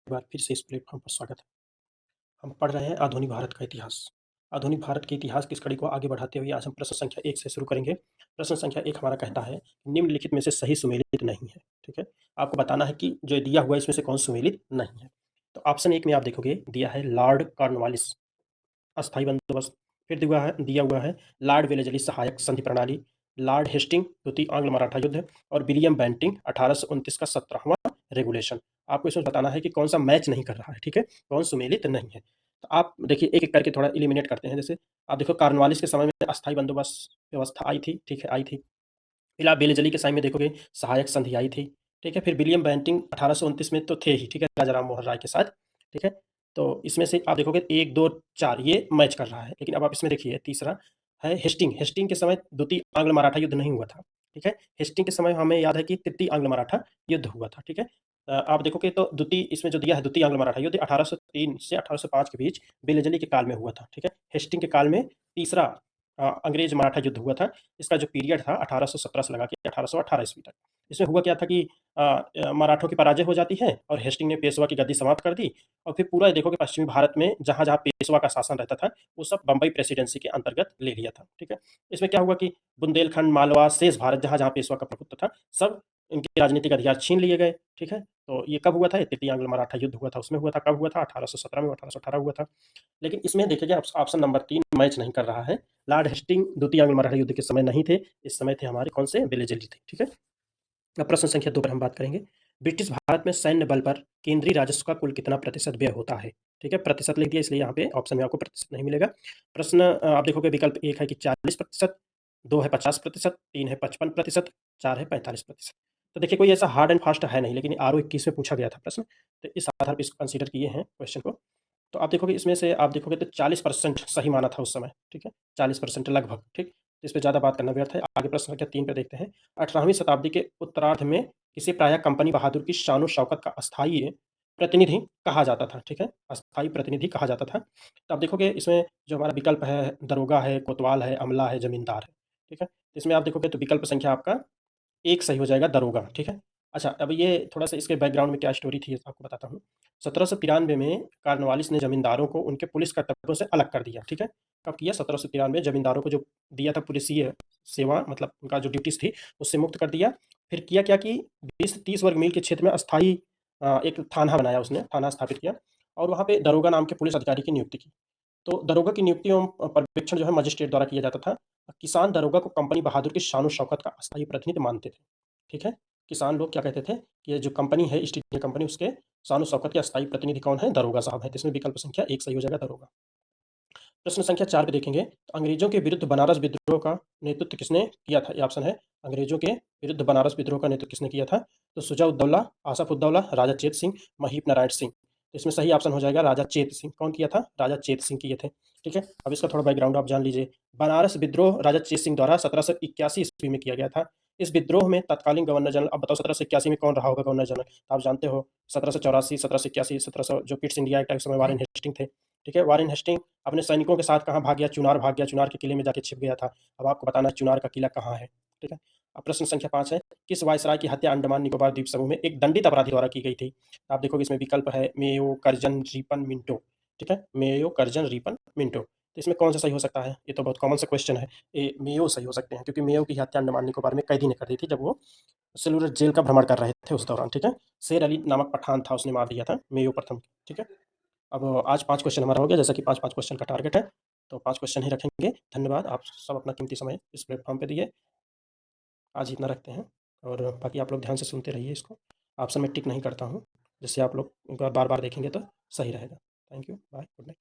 बार फिर से इस प्लेटफॉर्म पर स्वागत है। हम पढ़ रहे हैं आधुनिक भारत का इतिहास। आधुनिक भारत के इतिहास की इस कड़ी को आगे बढ़ाते हुए आज हम प्रश्न संख्या 1 से शुरू करेंगे। प्रश्न संख्या 1 हमारा कहता है, निम्नलिखित में से सही सुमेलित नहीं है। ठीक है? आपको बताना है कि जो दिया हुआ है इसमें से कौन सुमेलित नहीं है। तो ऑप्शन 1 में आप देखोगे दिया है लॉर्ड कॉर्नवालिस अस्थायी बंदोबस्त। फिर दिया हुआ है लॉर्ड वेलेजली सहायक संधि प्रणाली, लॉर्ड हेस्टिंग द्वितीय आंग्ल मराठा युद्ध और विलियम बेंटिंग 1829 का 17वां रेगुलेशन। आपको इसमें बताना है कि कौन सा मैच नहीं कर रहा है। ठीक है? कौन सुमेलित नहीं है। तो आप देखिए एक-एक करके थोड़ा एलिमिनेट करते हैं। जैसे आप देखो कॉर्नवालिस के समय में अस्थायी बंदोबस्त व्यवस्था आई थी, ठीक है, आई थी। फिर आप बेलेजली के समय में देखोगे सहायक संधि आई थी, ठीक है? फिर विलियम बेंटिंग 1829 में तो थे ही, ठीक है? राजा राम मोहन राय के साथ, ठीक है? तो इसमें से आप देखोगे 1, 2, 4 ये मैच कर रहा है। लेकिन अब आप इसमें देखिए तीसरा है हेस्टिंग। हेस्टिंग के समय द्वितीय आंग्ल मराठा युद्ध नहीं हुआ था, ठीक है? हेस्टिंग के समय हमें याद है कि तृतीय आंग्ल मराठा युद्ध हुआ था, ठीक है? आप देखोगे तो द्वितीय इसमें जो दिया है द्वितीय आंग्ल मराठा युद्ध 1803 से 1805 के बीच बेलेजली के काल में हुआ था, ठीक है? हेस्टिंग के काल में तीसरा अंग्रेज मराठा युद्ध हुआ था। इसका जो पीरियड था 1817 से लगा के 1818 ईस्वी तक। इसमें हुआ क्या था कि मराठों की पराजय हो जाती है और हेस्टिंग ने पेशवा की गद्दी समाप्त कर दी और फिर पूरा देखोगे पश्चिमी भारत में जहाँ-जहाँ पेशवा का शासन रहता था, वो सब बम्बई प्रेसिडेंसी के अंतर्गत ले लिया था, ठीक है? इसमें क्या हुआ कि बुंदेलखंड, मालवा, शेष भारत जहाँ-जहाँ पेशवा का प्रभुत्व था, सब इनके राजनीतिक अधिकार छीन लिए गए, ठीक है? तो ये कब हुआ था? ये तृतीय आंग्ल मराठा युद्ध हुआ था, उसमें हुआ था। कब हुआ था? 1817 में, 1818 हुआ था। लेकिन इसमें देखिएगा ऑप्शन नंबर 3 मैच नहीं कर रहा है। लॉर्ड हेस्टिंग द्वितीय आंग्ल मराठा युद्ध के समय नहीं थे, इस समय थे हमारे कौन से? वेलेज़ली थे, ठीक है? अब प्रश्न संख्या 2 पर हम बात करेंगे। ब्रिटिश भारत में सैन्य बल पर केंद्रीय राजस्व का कुल कितना प्रतिशत व्यय होता है? ठीक है? प्रतिशत लिख दिया इसलिए यहाँ पे ऑप्शन में आपको प्रतिशत नहीं मिलेगा। प्रश्न आप देखोगे विकल्प 1 है कि 40%, 2 है 50%, 3 है 55%, 4 है 45%। तो देखिए कोई ऐसा हार्ड एंड फास्ट है नहीं, लेकिन आरओ 21 में पूछा गया था प्रश्न, तो इस आधार पे इसको कंसीडर किए हैं क्वेश्चन को। तो आप देखोगे इसमें से आप देखोगे तो 40% सही माना था उस समय, ठीक है? 40% लगभग, ठीक? इस पे ज़्यादा बात करना व्यर्थ है। आगे प्रश्न संख्या 3 पे देखते हैं। 18वीं शताब्दी के उत्तरार्ध में इसे प्रायः कंपनी बहादुर की शान-ओ-शौकत का अस्थायी प्रतिनिधि कहा जाता था, ठीक है? अस्थायी प्रतिनिधि कहा जाता था। तो आप देखोगे इसमें जो हमारा विकल्प है, दरोगा है, कोतवाल है, अमला है, जमींदार है, ठीक है? इसमें आप देखोगे तो विकल्प संख्या आपका 1 सही हो जाएगा दरोगा, ठीक है? अच्छा, अब ये थोड़ा-सा इसके बैकग्राउंड में क्या स्टोरी थी आपको बताता हूँ। 1793 में कॉर्नवालिस ने ज़मींदारों को उनके पुलिस कर्तव्यों से अलग कर दिया, ठीक है? कब किया? 1793 ज़मींदारों को जो दिया था पुलिसीय सेवा मतलब उनका जो ड्यूटीज़ थी, उससे मुक्त कर दिया। फिर किया क्या कि 20 से 30 वर्ग मील के क्षेत्र में अस्थायी एक थाना बनाया उसने, थाना स्थापित किया और वहाँ पे दरोगा नाम के पुलिस अधिकारी की नियुक्ति की। तो दरोगा की नियुक्ति एवं पर्यवेक्षण जो है मजिस्ट्रेट द्वारा किया जाता था। किसान दरोगा को कंपनी बहादुर की शान-ओ-शौकत का अस्थायी प्रतिनिधि मानते थे, ठीक है? किसान लोग क्या कहते थे कि ये जो कंपनी है ईस्ट इंडिया कंपनी उसके शान-ओ-शौकत के अस्थायी प्रतिनिधि कौन है? दरोगा साहब हैं। तो इसमें विकल्प संख्या 1 सही हो जाएगा दरोगा। प्रश्न संख्या 4 पे देखेंगे तो अंग्रेजों के विरुद्ध बनारस विद्रोह का नेतृत्व किसने किया था? ये ऑप्शन है अंग्रेजों के विरुद्ध बनारस विद्रोह का नेतृत्व किसने किया था? तो शुजा-उद-दौला, आसफ-उद-दौला, राजा चेत सिंह, महीप नारायण सिंह। तो इसमें सही ऑप्शन हो जाएगा राजा चेत सिंह। कौन किया था? राजा चेत सिंह किए थे। ठीक है? अब इसका थोड़ा बैकग्राउंड आप जान लीजिए। बनारस विद्रोह राजा चेत सिंह द्वारा 1781 ईस्वी में किया गया था। इस विद्रोह में तत्कालीन गवर्नर जनरल अब बताओ 1781 में कौन रहा होगा गवर्नर जनरल? तो आप जानते हो 1784, 1781, 1700 जो पिट्स इंडिया एक्ट है उस समय वारेन हेस्टिंग थे। ठीक है? वारेन हेस्टिंग अपने सैनिकों के साथ कहाँ भाग गया? चुनार भाग गया, चुनार के किले में जाके छिप गया था। अब आपको बताना है चुनार का किला कहाँ है, ठीक है? अब प्रश्न संख्या 5 है, किस वायसराय की हत्या अंडमान निकोबार द्वीप समूह में एक दंडित अपराधी द्वारा की गई थी? आप देखोगे इसमें विकल्प है मेयो, कर्जन, रीपन, मिंटो, ठीक है? Mayo, Curzon, Ripon, Minto. तो इसमें कौन सा सही हो सकता है? ये तो बहुत कॉमन सा क्वेश्चन है। ये मेयो सही हो सकते हैं क्योंकि मेयो की हत्या अंडमान निकोबार में कैदी ने कर दी थी जब वो सेलुलर जेल का भ्रमण कर रहे थे उस दौरान, ठीक है? शेर अली नामक पठान था उसने मार दिया था मेयो प्रथम, ठीक है? अब आज 5 क्वेश्चन हमारा हो गया जैसा कि 5-5 क्वेश्चन का टारगेट है, तो 5 क्वेश्चन ही रखेंगे। धन्यवाद, आप सब अपना कीमती समय इस प्लेटफ़ॉर्म पे दिए। आज इतना रखते हैं और बाकी आप लोग ध्यान से सुनते रहिए इसको। ऑप्शन में टिक नहीं करता हूँ, जिससे आप लोग एक बार बार-बार देखेंगे तो सही रहेगा। Thank you, bye, good night.